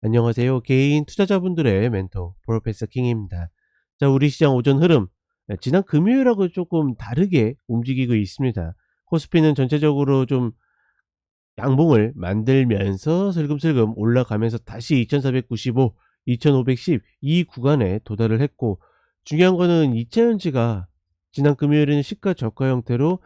안녕하세요. 개인 투자자분들의 멘토 프로페서 킹입니다. 자, 우리 시장 오전 흐름, 지난 금요일하고 조금 다르게 움직이고 있습니다. 코스피는 전체적으로 좀 양봉을 만들면서 슬금슬금 올라가면서 다시 2495, 2510 이 구간에 도달을 했고, 중요한 거는 이차전지가 지난 금요일에는 시가 저가 형태로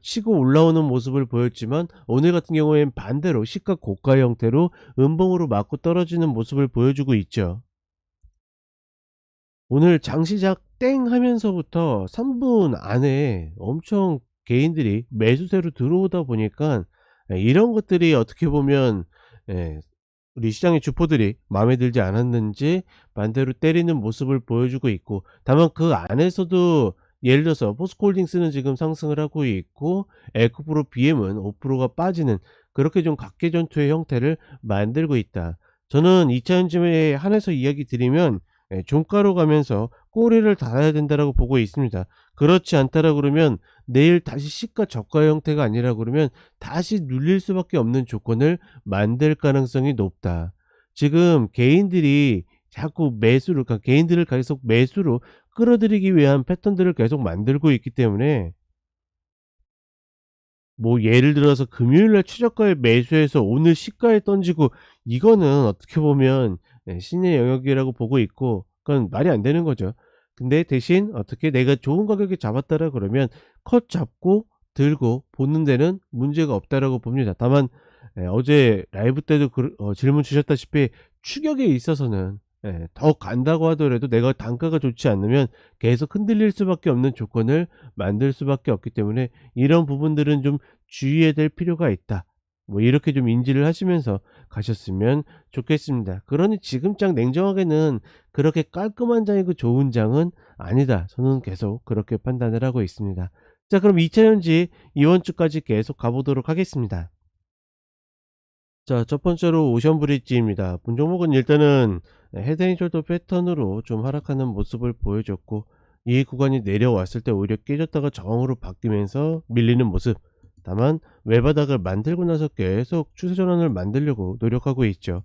치고 올라오는 모습을 보였지만, 오늘 같은 경우에는 반대로 시가 고가 형태로 음봉으로 맞고 떨어지는 모습을 보여주고 있죠. 오늘 장시작 땡 하면서부터 3분 안에 엄청 개인들이 매수세로 들어오다 보니까, 이런 것들이 어떻게 보면 예 우리 시장의 주포들이 마음에 들지 않았는지 반대로 때리는 모습을 보여주고 있고, 다만 그 안에서도 예를 들어서 포스코홀딩스는 지금 상승을 하고 있고, 에코프로 BM은 5%가 빠지는 그렇게 좀 각계전투의 형태를 만들고 있다. 저는 2차 전지에 한해서 이야기 드리면, 종가로 가면서 꼬리를 달아야 된다라고 보고 있습니다. 그렇지 않다라 그러면 내일 다시 시가 저가 형태가 아니라 그러면 다시 눌릴 수밖에 없는 조건을 만들 가능성이 높다. 지금 개인들이 자꾸 매수를, 그러니까 개인들을 계속 매수로 끌어들이기 위한 패턴들을 계속 만들고 있기 때문에, 뭐 예를 들어서 금요일 날 최저가에 매수해서 오늘 시가에 던지고, 이거는 어떻게 보면 신의 영역이라고 보고 있고, 그건 말이 안 되는 거죠. 근데 대신 어떻게 내가 좋은 가격에 잡았다라 그러면 컷 잡고 들고 보는 데는 문제가 없다라고 봅니다. 다만 어제 라이브 때도 질문 주셨다시피 추격에 있어서는 더 간다고 하더라도 내가 단가가 좋지 않으면 계속 흔들릴 수밖에 없는 조건을 만들 수밖에 없기 때문에, 이런 부분들은 좀 주의해야 될 필요가 있다. 뭐 이렇게 좀 인지를 하시면서 가셨으면 좋겠습니다. 그러니 지금 장 냉정하게는 그렇게 깔끔한 장이고 좋은 장은 아니다. 저는 계속 그렇게 판단을 하고 있습니다. 자, 그럼 2차 전지 이번 주까지 계속 가보도록 하겠습니다. 자, 첫 번째로 오션 브릿지입니다. 본 종목은 일단은 헤드앤숄더 패턴으로 좀 하락하는 모습을 보여줬고, 이 구간이 내려왔을 때 오히려 깨졌다가 저항으로 바뀌면서 밀리는 모습. 다만 외바닥을 만들고 나서 계속 추세 전환을 만들려고 노력하고 있죠.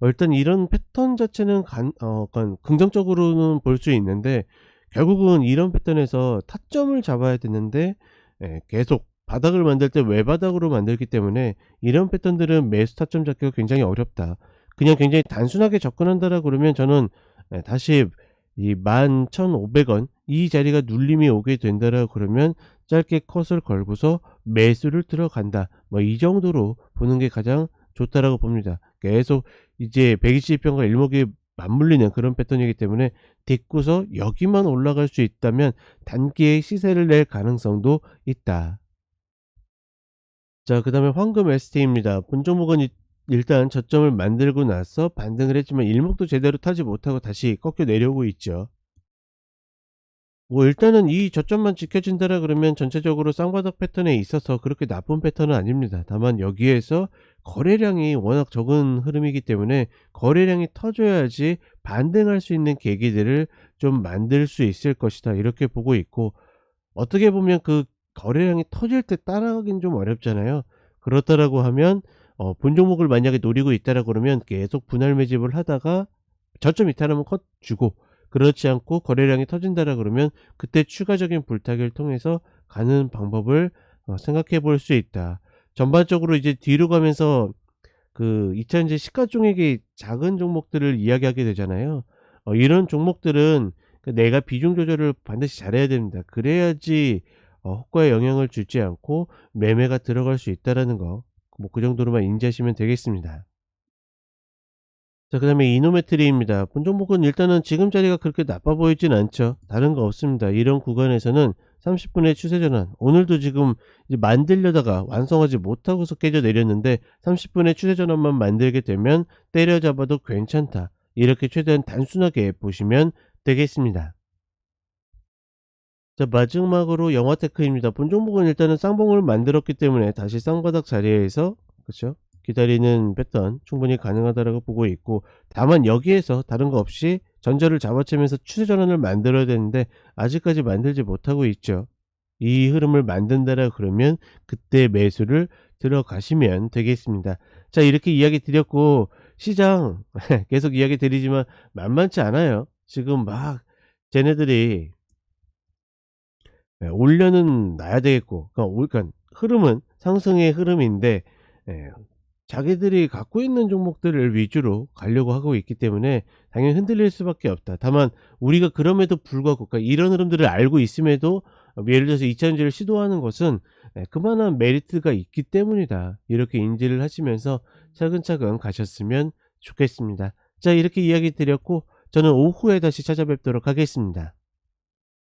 일단 이런 패턴 자체는 약간 긍정적으로는 볼 수 있는데, 결국은 이런 패턴에서 타점을 잡아야 되는데, 계속 바닥을 만들 때 외바닥으로 만들기 때문에 이런 패턴들은 매수 타점 잡기가 굉장히 어렵다. 그냥 굉장히 단순하게 접근한다라 그러면 저는 다시 이 11,500원 이 자리가 눌림이 오게 된다라 그러면 짧게 컷을 걸고서 매수를 들어간다. 뭐 이 정도로 보는 게 가장 좋다라고 봅니다. 계속 이제 120평과 일목이 맞물리는 그런 패턴이기 때문에 딛고서 여기만 올라갈 수 있다면 단기에 시세를 낼 가능성도 있다. 자, 그다음에 황금 ST입니다. 본 종목은 일단 저점을 만들고 나서 반등을 했지만 일목도 제대로 타지 못하고 다시 꺾여 내려오고 있죠. 뭐 일단은 이 저점만 지켜진다라 그러면 전체적으로 쌍바닥 패턴에 있어서 그렇게 나쁜 패턴은 아닙니다. 다만 여기에서 거래량이 워낙 적은 흐름이기 때문에 거래량이 터져야지 반등할 수 있는 계기들을 좀 만들 수 있을 것이다, 이렇게 보고 있고, 어떻게 보면 그 거래량이 터질 때 따라가긴 좀 어렵잖아요. 그렇다라고 하면 본 종목을 만약에 노리고 있다라 그러면 계속 분할 매집을 하다가 저점 이탈하면 컷 주고, 그렇지 않고 거래량이 터진다라 그러면 그때 추가적인 불타기를 통해서 가는 방법을 생각해 볼 수 있다. 전반적으로 이제 뒤로 가면서 그 2차전지 시가총액이 작은 종목들을 이야기하게 되잖아요. 이런 종목들은 내가 비중 조절을 반드시 잘해야 됩니다. 그래야지 호가에 영향을 주지 않고 매매가 들어갈 수 있다라는 거, 뭐 그 정도로만 인지하시면 되겠습니다. 자, 그다음에 이노메트리입니다. 본 종목은 일단은 지금 자리가 그렇게 나빠 보이진 않죠. 다른 거 없습니다. 이런 구간에서는 30분의 추세 전환, 오늘도 지금 이제 만들려다가 완성하지 못하고서 깨져 내렸는데 30분의 추세 전환만 만들게 되면 때려잡아도 괜찮다, 이렇게 최대한 단순하게 보시면 되겠습니다. 자, 마지막으로 영화테크입니다. 본 종목은 일단은 쌍봉을 만들었기 때문에 다시 쌍바닥 자리에서, 그쵸, 기다리는 패턴 충분히 가능하다라고 보고 있고, 다만 여기에서 다른 거 없이 전저를 잡아채면서 추세 전환을 만들어야 되는데 아직까지 만들지 못하고 있죠. 이 흐름을 만든다라 그러면 그때 매수를 들어가시면 되겠습니다. 자, 이렇게 이야기 드렸고, 시장 계속 이야기 드리지만 만만치 않아요. 지금 막 쟤네들이 올려는 놔야 되겠고, 그러니까 흐름은 상승의 흐름인데 예 자기들이 갖고 있는 종목들을 위주로 가려고 하고 있기 때문에 당연히 흔들릴 수밖에 없다. 다만 우리가 그럼에도 불구하고, 그러니까 이런 흐름들을 알고 있음에도 예를 들어서 2 차전지를 시도하는 것은 그만한 메리트가 있기 때문이다. 이렇게 인지를 하시면서 차근차근 가셨으면 좋겠습니다. 자, 이렇게 이야기 드렸고 저는 오후에 다시 찾아뵙도록 하겠습니다.